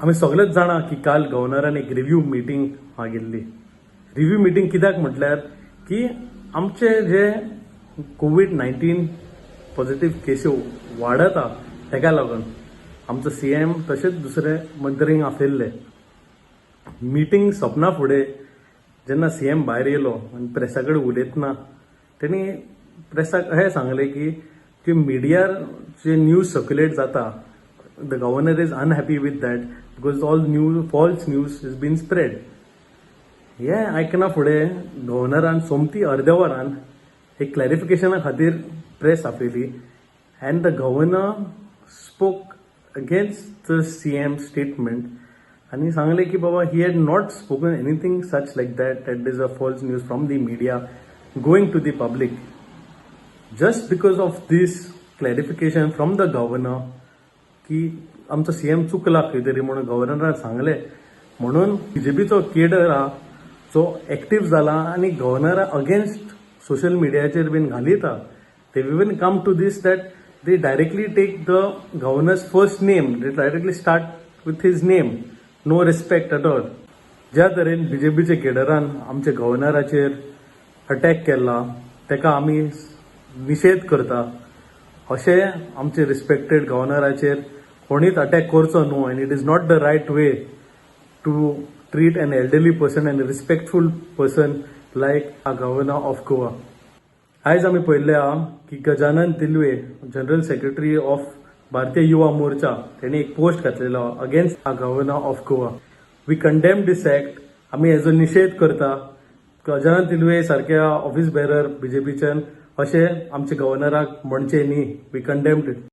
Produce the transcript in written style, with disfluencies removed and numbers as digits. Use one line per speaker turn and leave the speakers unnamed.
आम्ही सगळेच जाणा की काल गव्हर्नरान एक रिव्ह्यू मिटींग मागिल्ली. रिव्ह्यू मिटींग कित्याक म्हटल्यार की आमचे जे कोविड-19 पॉझिटिव्ह केसी वाडता तेका लागून आमचो सीएम तशेंच दुसरे मंत्रींक आपयल्ले. मिटींग सोंपना फुडें जेन्ना सीएम भायर येयलो आनी प्रेसा कडेन उलयतना तेणी प्रेसाक अशें सांगलें की मिडियार जे न्यूज सर्क्युलेट जाता the governor is unhappy with that because all false news is been spread. हें आयकना फुडें गव्हर्नरान सोमती अर्द्या वरान एक क्लॅरिफिकेशना खातीर प्रेस आपयली and the governor spoke against the CM statement आणि सांगले की बाबा he had not spoken anything such like that is a false news from the media going to the public. Just because of these clarification from the governor की आमचो CM चुकला खंय तरी म्हणून गव्हर्नरान सांगले म्हणून बीजेपीचो केडर हा जो एक्टिव्ह जाला आणि गव्हर्नरा अगेन्स्ट सोशल मिडियाचेर बीन घालिता. They will come to these that they directly take the governor's first name, they directly start with his name, no respect at all. ज्या तरेन बीजेपीचे केडरान आमच्या गव्हर्नराचेर अटॅक केला तेका आमी निशेध करता. अशें आमचे रिस्पेक्टेड गव्हर्नराचेर कोणीच अटॅक करचो न्हू and it is not the right way to treat an elderly person and respectful person like a governor of Goa. आयज आमी पळयल्लें आहा की Gajanan Tilve general secretary of Bharatiya Yuva Morcha तेणी एक पोस्ट घातलेलो against a governor of Goa. We condemn this act. आमी हेजो निशेध करता. गजानन तिल्वे सारक्या ऑफिस बेरर बीजेपीच्यान अशें आमच्या गव्हर्नराक म्हणचें न्ही. We condemned it.